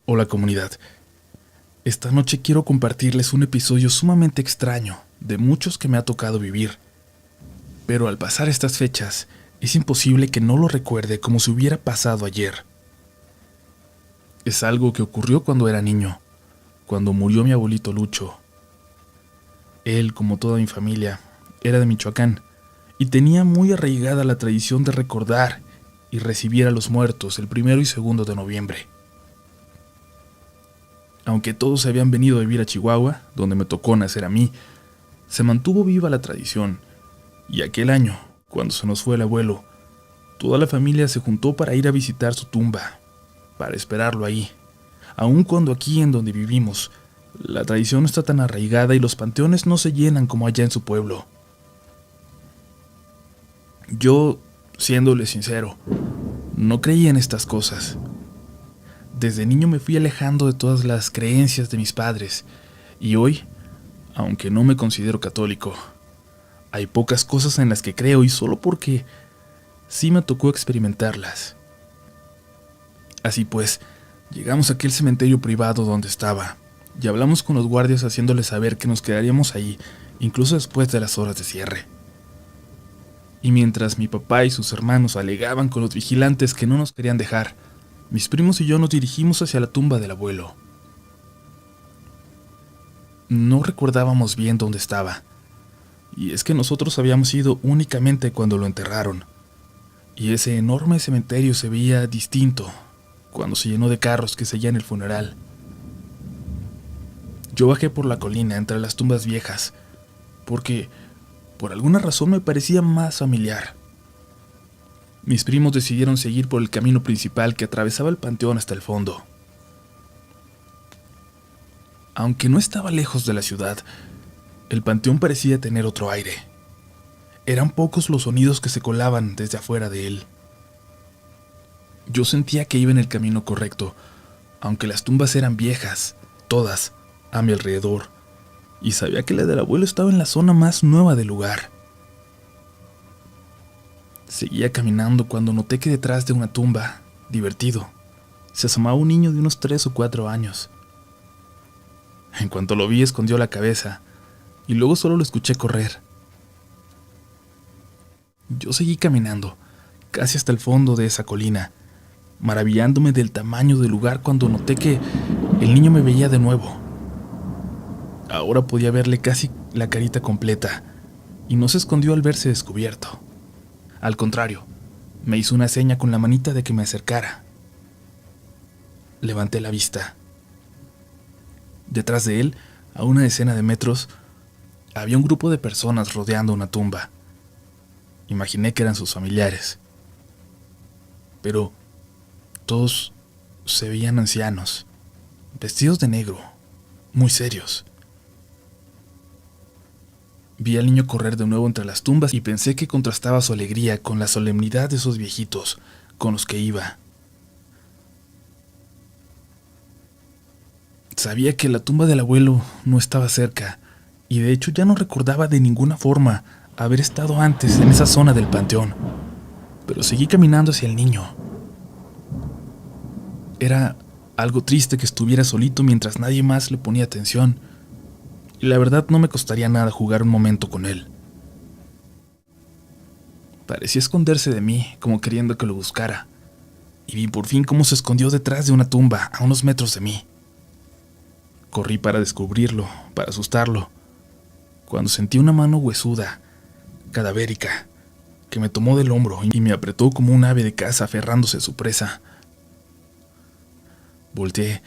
Hola comunidad, esta noche quiero compartirles un episodio sumamente extraño, de muchos que me ha tocado vivir. Pero al pasar estas fechas, es imposible que no lo recuerde como si hubiera pasado ayer. Es algo que ocurrió cuando era niño, cuando murió mi abuelito Lucho. Él, como toda mi familia, era de Michoacán y tenía muy arraigada la tradición de recordar y recibir a los muertos el 1 y 2 de noviembre. Aunque todos se habían venido a vivir a Chihuahua, donde me tocó nacer a mí, se mantuvo viva la tradición, y aquel año, cuando se nos fue el abuelo, toda la familia se juntó para ir a visitar su tumba, para esperarlo ahí, aun cuando aquí en donde vivimos, la tradición no está tan arraigada y los panteones no se llenan como allá en su pueblo. Yo, siéndole sincero, no creía en estas cosas. Desde niño me fui alejando de todas las creencias de mis padres, y hoy, aunque no me considero católico, hay pocas cosas en las que creo y solo porque sí me tocó experimentarlas. Así pues, llegamos a aquel cementerio privado donde estaba, y hablamos con los guardias haciéndoles saber que nos quedaríamos ahí, incluso después de las horas de cierre. Y mientras mi papá y sus hermanos alegaban con los vigilantes que no nos querían dejar, mis primos y yo nos dirigimos hacia la tumba del abuelo. No recordábamos bien dónde estaba, y es que nosotros habíamos ido únicamente cuando lo enterraron, y ese enorme cementerio se veía distinto cuando se llenó de carros que seguían el funeral. Yo bajé por la colina entre las tumbas viejas, porque por alguna razón me parecía más familiar. Mis primos decidieron seguir por el camino principal que atravesaba el panteón hasta el fondo. Aunque no estaba lejos de la ciudad, el panteón parecía tener otro aire. Eran pocos los sonidos que se colaban desde afuera de él. Yo sentía que iba en el camino correcto, aunque las tumbas eran viejas, todas, a mi alrededor, y sabía que la del abuelo estaba en la zona más nueva del lugar. Seguía caminando cuando noté que detrás de una tumba, divertido, se asomaba un niño de unos 3 o 4 años. En cuanto lo vi, escondió la cabeza, y luego solo lo escuché correr. Yo seguí caminando, casi hasta el fondo de esa colina, maravillándome del tamaño del lugar cuando noté que el niño me veía de nuevo. Ahora podía verle casi la carita completa, y no se escondió al verse descubierto. Al contrario, me hizo una seña con la manita de que me acercara. Levanté la vista. Detrás de él, a una decena de metros, había un grupo de personas rodeando una tumba. Imaginé que eran sus familiares. Pero todos se veían ancianos, vestidos de negro, muy serios. Vi al niño correr de nuevo entre las tumbas y pensé que contrastaba su alegría con la solemnidad de esos viejitos con los que iba. Sabía que la tumba del abuelo no estaba cerca, y de hecho ya no recordaba de ninguna forma haber estado antes en esa zona del panteón, pero seguí caminando hacia el niño. Era algo triste que estuviera solito mientras nadie más le ponía atención, y la verdad no me costaría nada jugar un momento con él. Parecía esconderse de mí, como queriendo que lo buscara, y vi por fin cómo se escondió detrás de una tumba a unos metros de mí. Corrí para descubrirlo, para asustarlo, cuando sentí una mano huesuda, cadavérica, que me tomó del hombro y me apretó como un ave de caza aferrándose a su presa. Volteé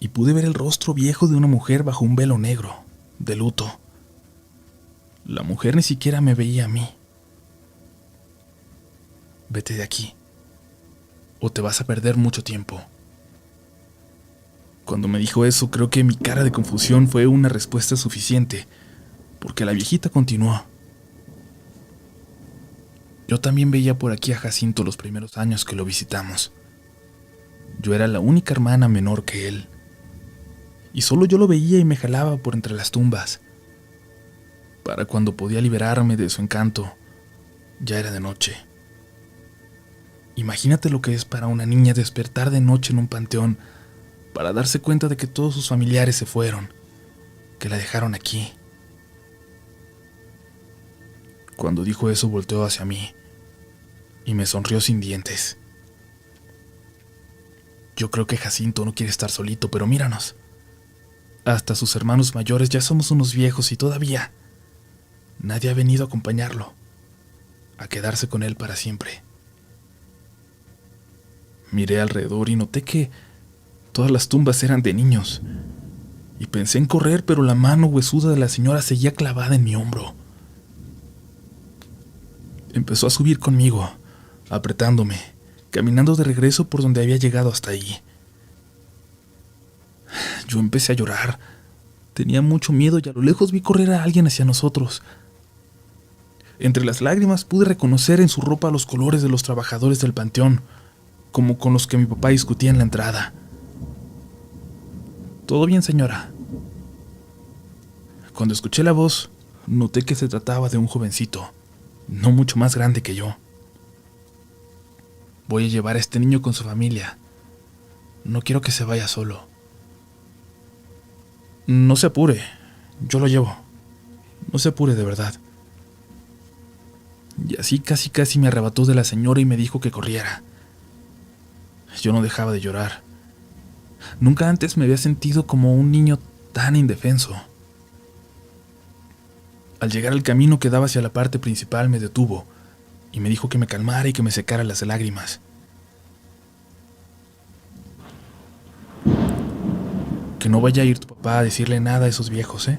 y pude ver el rostro viejo de una mujer bajo un velo negro, de luto. La mujer ni siquiera me veía a mí. Vete de aquí, o te vas a perder mucho tiempo. Cuando me dijo eso, creo que mi cara de confusión fue una respuesta suficiente, porque la viejita continuó. Yo también veía por aquí a Jacinto los primeros años que lo visitamos. Yo era la única hermana menor que él, y solo yo lo veía y me jalaba por entre las tumbas. Para cuando podía liberarme de su encanto, ya era de noche. Imagínate lo que es para una niña despertar de noche en un panteón para darse cuenta de que todos sus familiares se fueron, que la dejaron aquí. Cuando dijo eso, volteó hacia mí y me sonrió sin dientes. Yo creo que Jacinto no quiere estar solito, pero míranos. Hasta sus hermanos mayores ya somos unos viejos y todavía nadie ha venido a acompañarlo, a quedarse con él para siempre. Miré alrededor y noté que todas las tumbas eran de niños, y pensé en correr, pero la mano huesuda de la señora seguía clavada en mi hombro. Empezó a subir conmigo, apretándome, caminando de regreso por donde había llegado hasta ahí. Yo empecé a llorar. Tenía mucho miedo y a lo lejos vi correr a alguien hacia nosotros. Entre las lágrimas pude reconocer en su ropa los colores de los trabajadores del panteón, como con los que mi papá discutía en la entrada. «¿Todo bien, señora?». Cuando escuché la voz, noté que se trataba de un jovencito, no mucho más grande que yo. «Voy a llevar a este niño con su familia. No quiero que se vaya solo». «No se apure, yo lo llevo. No se apure, de verdad». Y así casi me arrebató de la señora y me dijo que corriera. Yo no dejaba de llorar. Nunca antes me había sentido como un niño tan indefenso. Al llegar al camino que daba hacia la parte principal me detuvo y me dijo que me calmara y que me secara las lágrimas. «Que no vaya a ir tu papá a decirle nada a esos viejos, ¿eh?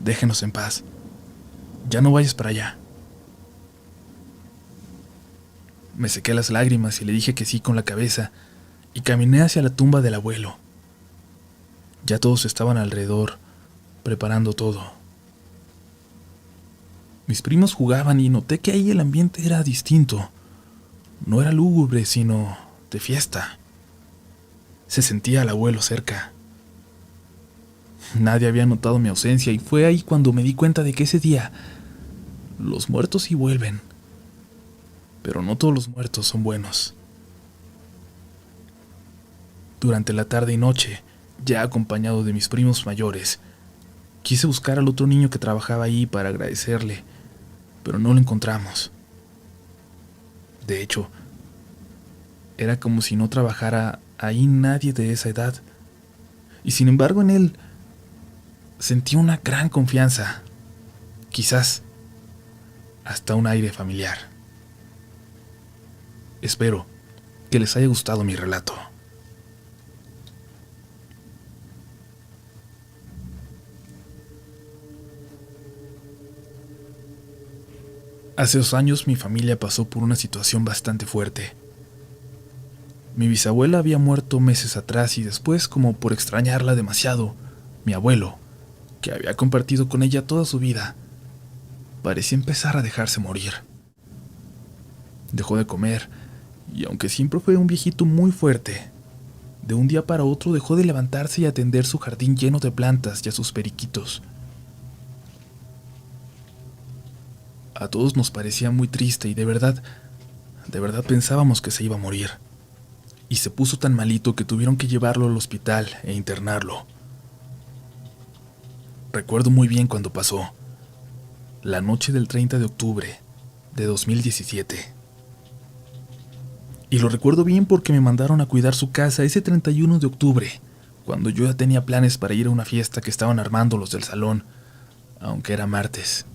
Déjenos en paz. Ya no vayas para allá». Me sequé las lágrimas y le dije que sí con la cabeza y caminé hacia la tumba del abuelo. Ya todos estaban alrededor, preparando todo. Mis primos jugaban y noté que ahí el ambiente era distinto. No era lúgubre, sino de fiesta. Se sentía al abuelo cerca. Nadie había notado mi ausencia y fue ahí cuando me di cuenta de que ese día los muertos sí vuelven. Pero no todos los muertos son buenos. Durante la tarde y noche, ya acompañado de mis primos mayores, quise buscar al otro niño que trabajaba ahí para agradecerle, pero no lo encontramos. De hecho, era como si no trabajara ahí nadie de esa edad, y sin embargo en él sentí una gran confianza, quizás hasta un aire familiar. Espero que les haya gustado mi relato. Hace 2 años mi familia pasó por una situación bastante fuerte. Mi bisabuela había muerto meses atrás y después, como por extrañarla demasiado, mi abuelo, que había compartido con ella toda su vida, parecía empezar a dejarse morir. Dejó de comer, y aunque siempre fue un viejito muy fuerte, de un día para otro dejó de levantarse y atender su jardín lleno de plantas y a sus periquitos. A todos nos parecía muy triste y de verdad pensábamos que se iba a morir. Y se puso tan malito que tuvieron que llevarlo al hospital e internarlo. Recuerdo muy bien cuando pasó, la noche del 30 de octubre de 2017. Y lo recuerdo bien porque me mandaron a cuidar su casa ese 31 de octubre, cuando yo ya tenía planes para ir a una fiesta que estaban armando los del salón, aunque era martes.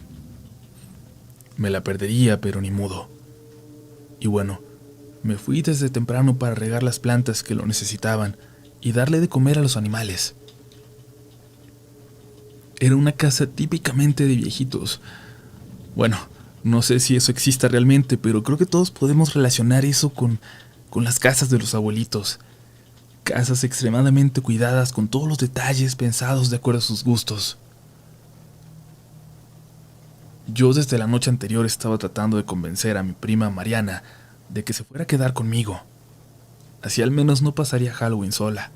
Me la perdería, pero ni modo. Y bueno, me fui desde temprano para regar las plantas que lo necesitaban y darle de comer a los animales. Era una casa típicamente de viejitos. Bueno, no sé si eso exista realmente, pero creo que todos podemos relacionar eso con las casas de los abuelitos. Casas extremadamente cuidadas con todos los detalles pensados de acuerdo a sus gustos. Yo desde la noche anterior estaba tratando de convencer a mi prima Mariana de que se fuera a quedar conmigo. Así al menos no pasaría Halloween sola.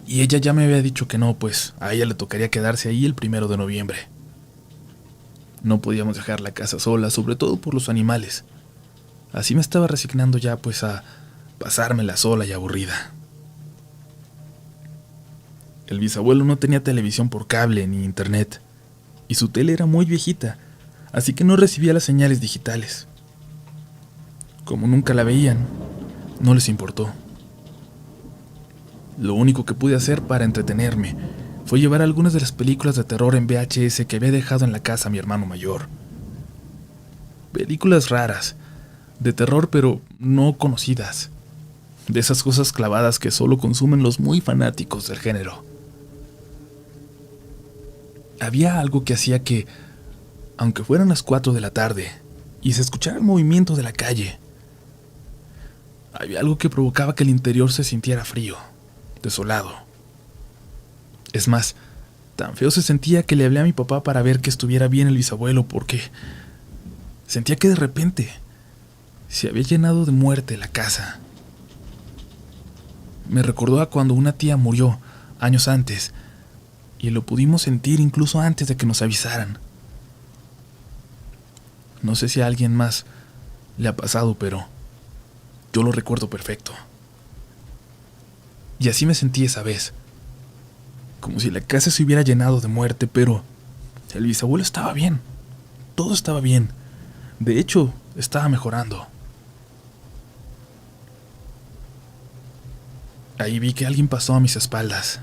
Y ella ya me había dicho que no, pues a ella le tocaría quedarse ahí el 1 de noviembre. No podíamos dejar la casa sola, sobre todo por los animales. Así me estaba resignando ya, pues, a pasármela sola y aburrida. El bisabuelo no tenía televisión por cable ni internet, y su tele era muy viejita, así que no recibía las señales digitales. Como nunca la veían, no les importó. Lo único que pude hacer para entretenerme fue llevar algunas de las películas de terror en VHS que había dejado en la casa mi hermano mayor. Películas raras, de terror pero no conocidas, de esas cosas clavadas que solo consumen los muy fanáticos del género. Había algo que hacía que, aunque fueran las 4 de la tarde y se escuchara el movimiento de la calle, había algo que provocaba que el interior se sintiera frío, desolado. Es más, tan feo se sentía que le hablé a mi papá para ver que estuviera bien el bisabuelo, porque sentía que de repente se había llenado de muerte la casa. Me recordó a cuando una tía murió años antes, y lo pudimos sentir incluso antes de que nos avisaran. No sé si a alguien más le ha pasado, pero yo lo recuerdo perfecto. Y así me sentí esa vez, como si la casa se hubiera llenado de muerte, pero el bisabuelo estaba bien, todo estaba bien. De hecho, estaba mejorando. Ahí vi que alguien pasó a mis espaldas.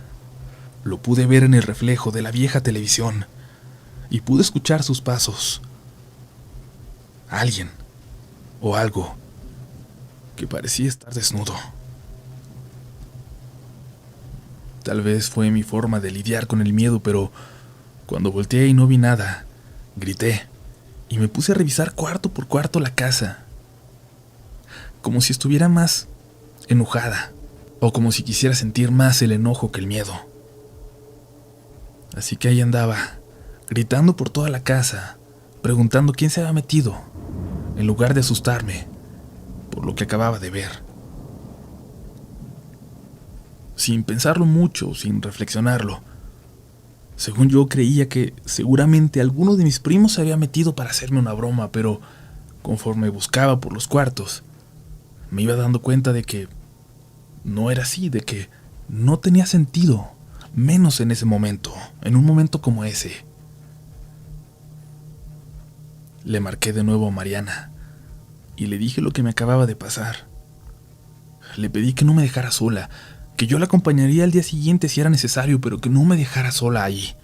Lo pude ver en el reflejo de la vieja televisión y pude escuchar sus pasos. Alguien o algo que parecía estar desnudo. Tal vez fue mi forma de lidiar con el miedo, pero cuando volteé y no vi nada, grité y me puse a revisar cuarto por cuarto la casa, como si estuviera más enojada o como si quisiera sentir más el enojo que el miedo. Así que ahí andaba, gritando por toda la casa, preguntando quién se había metido, en lugar de asustarme por lo que acababa de ver. Sin pensarlo mucho, sin reflexionarlo, según yo creía que seguramente alguno de mis primos se había metido para hacerme una broma, pero conforme buscaba por los cuartos, me iba dando cuenta de que no era así, de que no tenía sentido, menos en ese momento, en un momento como ese. Le marqué de nuevo a Mariana y le dije lo que me acababa de pasar. Le pedí que no me dejara sola, que yo la acompañaría al día siguiente si era necesario, pero que no me dejara sola ahí.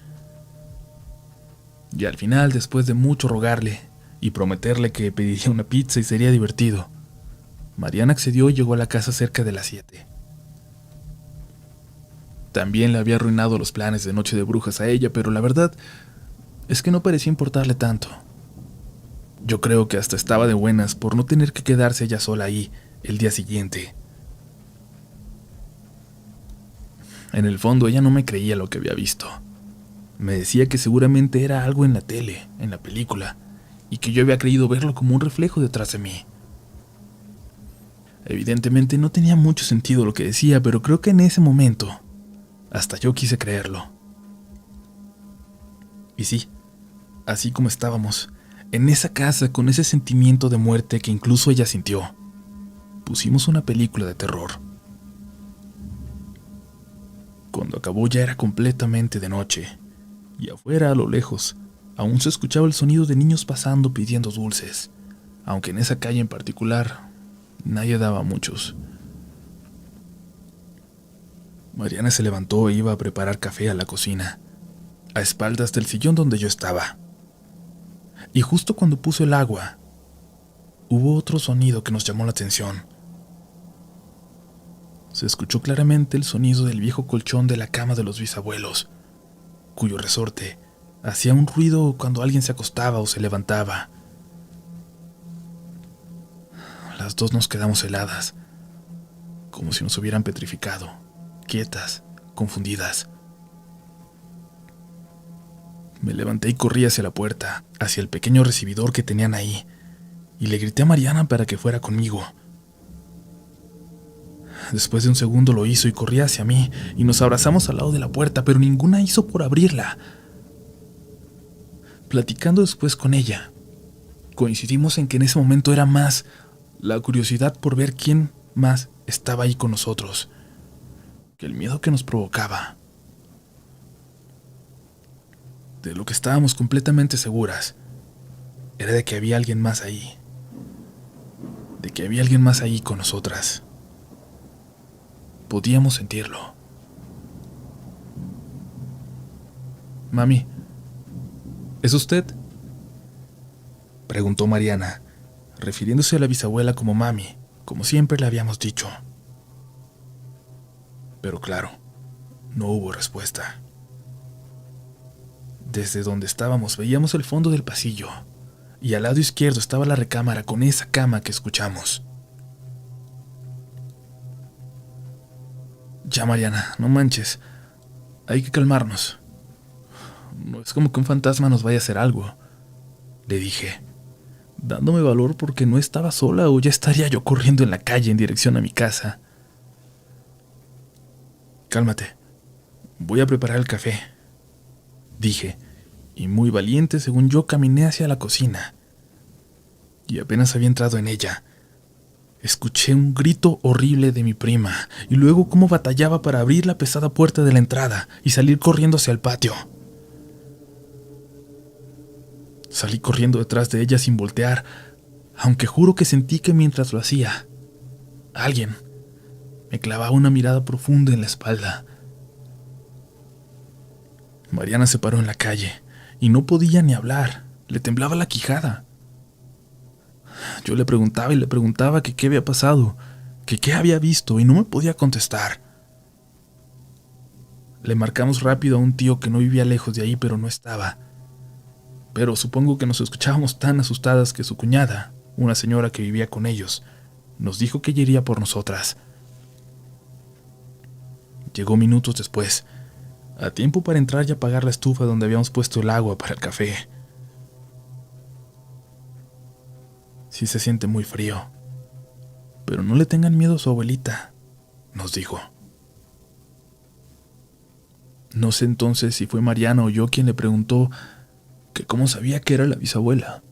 Y al final, después de mucho rogarle y prometerle que pediría una pizza y sería divertido, Mariana accedió y llegó a la casa cerca de las 7. También le había arruinado los planes de Noche de Brujas a ella, pero la verdad es que no parecía importarle tanto. Yo creo que hasta estaba de buenas por no tener que quedarse ella sola ahí el día siguiente. En el fondo ella no me creía lo que había visto. Me decía que seguramente era algo en la tele, en la película, y que yo había creído verlo como un reflejo detrás de mí. Evidentemente no tenía mucho sentido lo que decía, pero creo que en ese momento hasta yo quise creerlo. Y sí, así como estábamos, en esa casa con ese sentimiento de muerte que incluso ella sintió, pusimos una película de terror. Cuando acabó ya era completamente de noche, y afuera a lo lejos aún se escuchaba el sonido de niños pasando pidiendo dulces, aunque en esa calle en particular nadie daba muchos. Mariana se levantó e iba a preparar café a la cocina, a espaldas del sillón donde yo estaba. Y justo cuando puso el agua, hubo otro sonido que nos llamó la atención. Se escuchó claramente el sonido del viejo colchón de la cama de los bisabuelos, cuyo resorte hacía un ruido cuando alguien se acostaba o se levantaba. Las dos nos quedamos heladas, como si nos hubieran petrificado, quietas, confundidas. Me levanté y corrí hacia la puerta, hacia el pequeño recibidor que tenían ahí, y le grité a Mariana para que fuera conmigo. Después de un segundo lo hizo y corría hacia mí, y nos abrazamos al lado de la puerta, pero ninguna hizo por abrirla. Platicando después con ella, coincidimos en que en ese momento era más la curiosidad por ver quién más estaba ahí con nosotros que el miedo que nos provocaba. De lo que estábamos completamente seguras era de que había alguien más ahí. De que había alguien más ahí con nosotras. Podíamos sentirlo. Mami, ¿es usted?, preguntó Mariana, refiriéndose a la bisabuela como mami, como siempre le habíamos dicho. Pero claro, no hubo respuesta. Desde donde estábamos veíamos el fondo del pasillo, y al lado izquierdo estaba la recámara con esa cama que escuchamos. Ya, Mariana, no manches. Hay que calmarnos. No es como que un fantasma nos vaya a hacer algo, le dije, dándome valor porque no estaba sola o ya estaría yo corriendo en la calle en dirección a mi casa. Cálmate, voy a preparar el café, dije, y muy valiente según yo caminé hacia la cocina. Y apenas había entrado en ella, escuché un grito horrible de mi prima y luego cómo batallaba para abrir la pesada puerta de la entrada y salir corriendo hacia el patio. Salí corriendo detrás de ella sin voltear, aunque juro que sentí que mientras lo hacía, alguien me clavaba una mirada profunda en la espalda. Mariana se paró en la calle y no podía ni hablar, le temblaba la quijada. Yo le preguntaba y le preguntaba que qué había pasado, que qué había visto y no me podía contestar. Le marcamos rápido a un tío que no vivía lejos de ahí, pero no estaba. Pero supongo que nos escuchábamos tan asustadas que su cuñada, una señora que vivía con ellos, nos dijo que ella iría por nosotras. Llegó minutos después, a tiempo para entrar y apagar la estufa donde habíamos puesto el agua para el café. Sí se siente muy frío, pero no le tengan miedo a su abuelita, nos dijo. No sé entonces si fue Mariana o yo quien le preguntó que cómo sabía que era la bisabuela.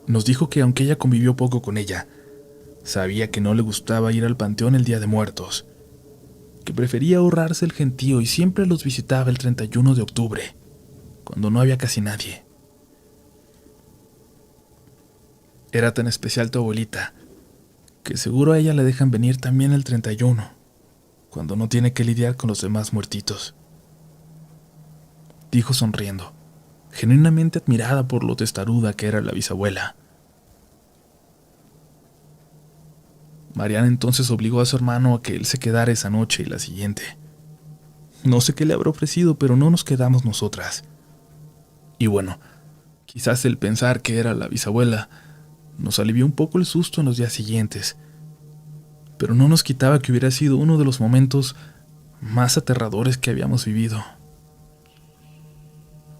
Nos dijo que aunque ella convivió poco con ella, sabía que no le gustaba ir al panteón el Día de Muertos, que prefería ahorrarse el gentío y siempre los visitaba el 31 de octubre, cuando no había casi nadie. Era tan especial tu abuelita, que seguro a ella le dejan venir también el 31, cuando no tiene que lidiar con los demás muertitos, dijo sonriendo, genuinamente admirada por lo testaruda que era la bisabuela. Mariana entonces obligó a su hermano a que él se quedara esa noche y la siguiente. No sé qué le habrá ofrecido, pero no nos quedamos nosotras. Y bueno, quizás el pensar que era la bisabuela nos alivió un poco el susto en los días siguientes, pero no nos quitaba que hubiera sido uno de los momentos más aterradores que habíamos vivido.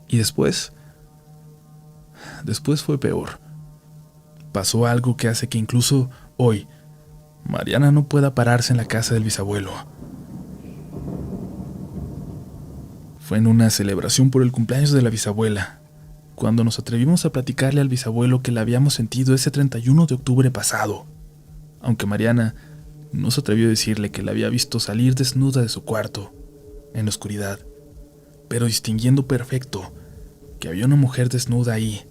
Y después fue peor. Pasó algo que hace que incluso hoy Mariana no pueda pararse en la casa del bisabuelo. Fue en una celebración por el cumpleaños de la bisabuela, cuando nos atrevimos a platicarle al bisabuelo que la habíamos sentido ese 31 de octubre pasado, aunque Mariana no se atrevió a decirle que la había visto salir desnuda de su cuarto, en la oscuridad, pero distinguiendo perfecto que había una mujer desnuda ahí,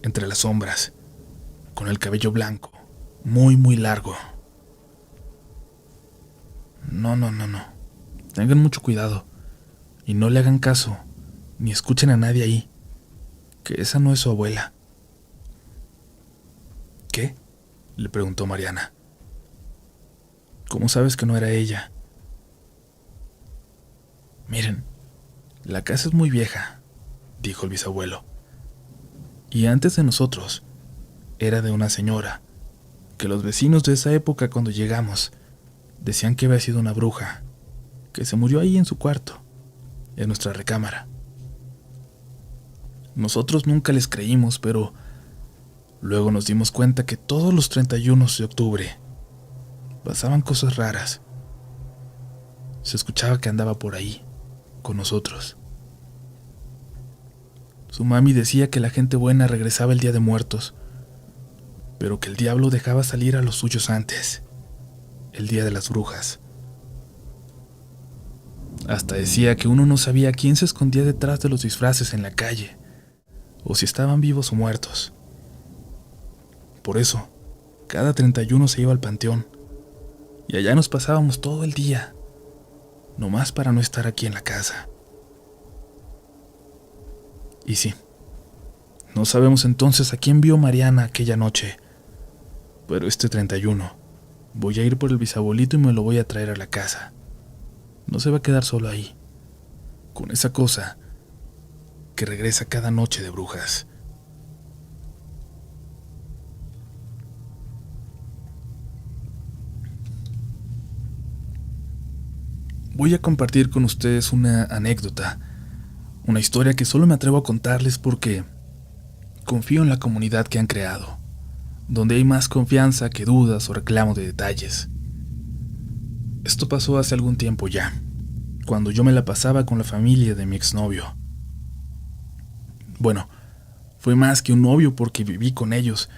entre las sombras, con el cabello blanco, muy muy largo. No. Tengan mucho cuidado y no le hagan caso, ni escuchen a nadie ahí, que esa no es su abuela. ¿Qué?, le preguntó Mariana. ¿Cómo sabes que no era ella? Miren, la casa es muy vieja, dijo el bisabuelo, y antes de nosotros era de una señora, que los vecinos de esa época cuando llegamos decían que había sido una bruja, que se murió ahí en su cuarto, en nuestra recámara. Nosotros nunca les creímos, pero luego nos dimos cuenta que todos los 31 de octubre pasaban cosas raras. Se escuchaba que andaba por ahí, con nosotros. Su mami decía que la gente buena regresaba el Día de Muertos, pero que el diablo dejaba salir a los suyos antes, el Día de las Brujas. Hasta decía que uno no sabía quién se escondía detrás de los disfraces en la calle, o si estaban vivos o muertos. Por eso, cada 31 se iba al panteón, y allá nos pasábamos todo el día, nomás para no estar aquí en la casa. Y sí, no sabemos entonces a quién vio Mariana aquella noche, pero este 31 voy a ir por el bisabuelito y me lo voy a traer a la casa. No se va a quedar solo ahí, con esa cosa que regresa cada noche de brujas. Voy a compartir con ustedes una anécdota, una historia que solo me atrevo a contarles porque confío en la comunidad que han creado, donde hay más confianza que dudas o reclamo de detalles. Esto pasó hace algún tiempo ya, cuando yo me la pasaba con la familia de mi exnovio. Bueno, fue más que un novio porque viví con ellos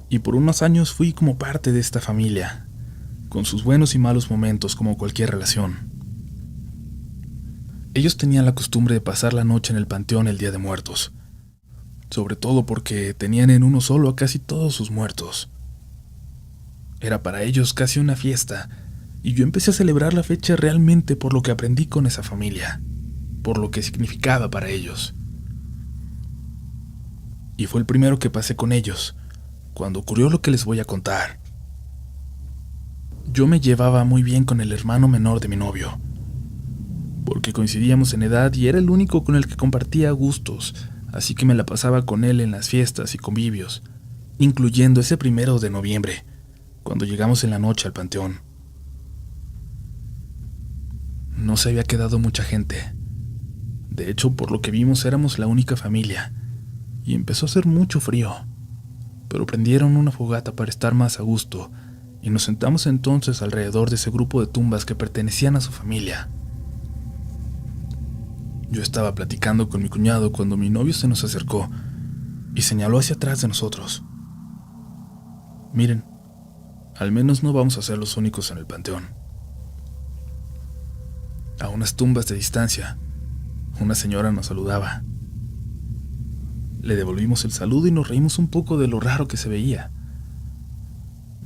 y por unos años fui como parte de esta familia, con sus buenos y malos momentos como cualquier relación. Ellos tenían la costumbre de pasar la noche en el panteón el Día de Muertos, sobre todo porque tenían en uno solo a casi todos sus muertos. Era para ellos casi una fiesta, y yo empecé a celebrar la fecha realmente por lo que aprendí con esa familia, por lo que significaba para ellos. Y fue el primero que pasé con ellos, cuando ocurrió lo que les voy a contar. Yo me llevaba muy bien con el hermano menor de mi novio, porque coincidíamos en edad y era el único con el que compartía gustos, así que me la pasaba con él en las fiestas y convivios, incluyendo ese 1 de noviembre, cuando llegamos en la noche al panteón. No se había quedado mucha gente. De hecho, por lo que vimos éramos la única familia, y empezó a hacer mucho frío, pero prendieron una fogata para estar más a gusto, y nos sentamos entonces alrededor de ese grupo de tumbas que pertenecían a su familia. Yo estaba platicando con mi cuñado cuando mi novio se nos acercó y señaló hacia atrás de nosotros. Miren, al menos no vamos a ser los únicos en el panteón. A unas tumbas de distancia, una señora nos saludaba. Le devolvimos el saludo y nos reímos un poco de lo raro que se veía.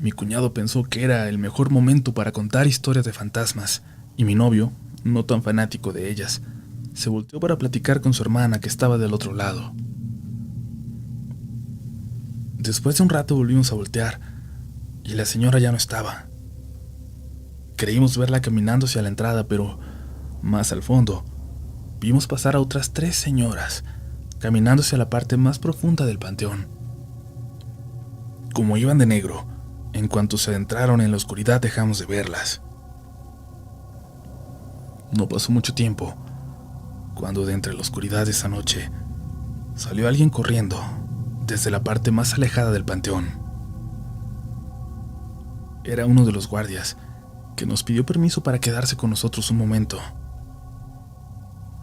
Mi cuñado pensó que era el mejor momento para contar historias de fantasmas, y mi novio, no tan fanático de ellas, se volteó para platicar con su hermana que estaba del otro lado. Después de un rato volvimos a voltear y la señora ya no estaba. Creímos verla caminando hacia la entrada, pero más al fondo vimos pasar a otras 3 señoras caminando hacia la parte más profunda del panteón. Como iban de negro, en cuanto se adentraron en la oscuridad dejamos de verlas. No pasó mucho tiempo cuando de entre la oscuridad de esa noche salió alguien corriendo desde la parte más alejada del panteón. Era uno de los guardias que nos pidió permiso para quedarse con nosotros un momento.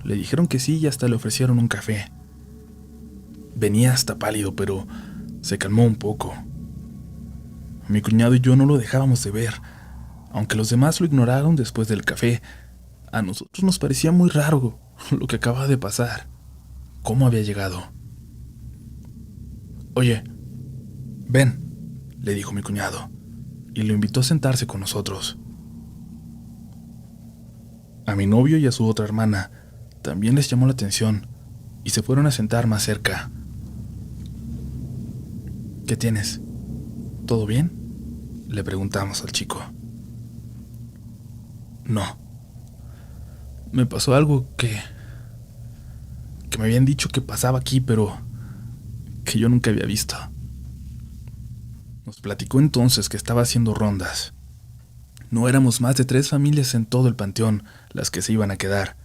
Le dijeron que sí y hasta le ofrecieron un café. Venía hasta pálido, pero se calmó un poco. Mi cuñado y yo no lo dejábamos de ver, aunque los demás lo ignoraron después del café. A nosotros nos parecía muy raro lo que acababa de pasar. ¿Cómo había llegado? Oye, ven, le dijo mi cuñado, y lo invitó a sentarse con nosotros. A mi novio y a su otra hermana también les llamó la atención y se fueron a sentar más cerca. ¿Qué tienes? ¿Todo bien?, le preguntamos al chico. No. Me pasó algo que me habían dicho que pasaba aquí, pero que yo nunca había visto. Nos platicó entonces que estaba haciendo rondas. No éramos más de 3 familias en todo el panteón las que se iban a quedar,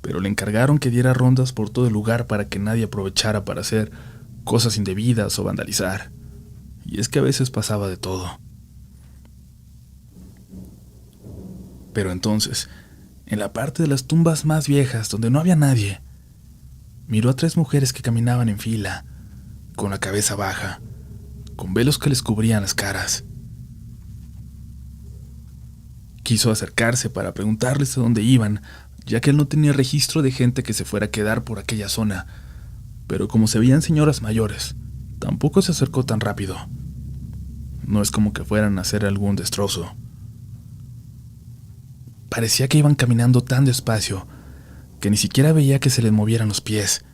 pero le encargaron que diera rondas por todo el lugar para que nadie aprovechara para hacer cosas indebidas o vandalizar. Y es que a veces pasaba de todo. Pero entonces, en la parte de las tumbas más viejas donde no había nadie, miró a 3 mujeres que caminaban en fila, con la cabeza baja, con velos que les cubrían las caras. Quiso acercarse para preguntarles a dónde iban, ya que él no tenía registro de gente que se fuera a quedar por aquella zona, pero como se veían señoras mayores, tampoco se acercó tan rápido. No es como que fueran a hacer algún destrozo. Parecía que iban caminando tan despacio que ni siquiera veía que se les movieran los pies,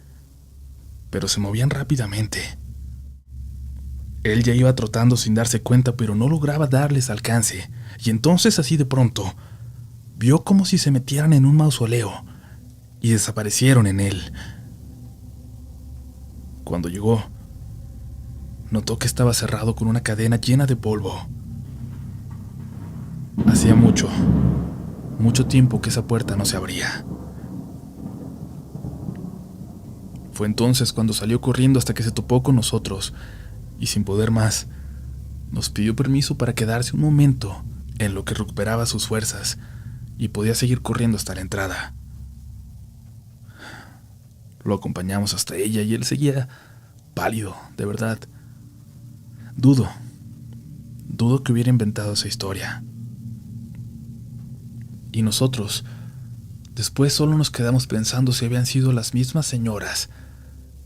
pero se movían rápidamente. Él ya iba trotando sin darse cuenta, pero no lograba darles alcance, y entonces, así de pronto, vio como si se metieran en un mausoleo y desaparecieron en él. Cuando llegó, notó que estaba cerrado con una cadena llena de polvo. Hacía mucho tiempo que esa puerta no se abría. Fue entonces cuando salió corriendo hasta que se topó con nosotros, y sin poder más, nos pidió permiso para quedarse un momento en lo que recuperaba sus fuerzas y podía seguir corriendo hasta la entrada. Lo acompañamos hasta ella y él seguía pálido, de verdad. Dudo que hubiera inventado esa historia. Y nosotros, después solo nos quedamos pensando si habían sido las mismas señoras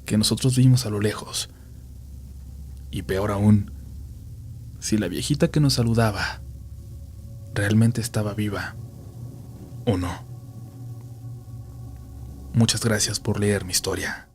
que nosotros vimos a lo lejos. Y peor aún, si la viejita que nos saludaba realmente estaba viva o no. Muchas gracias por leer mi historia.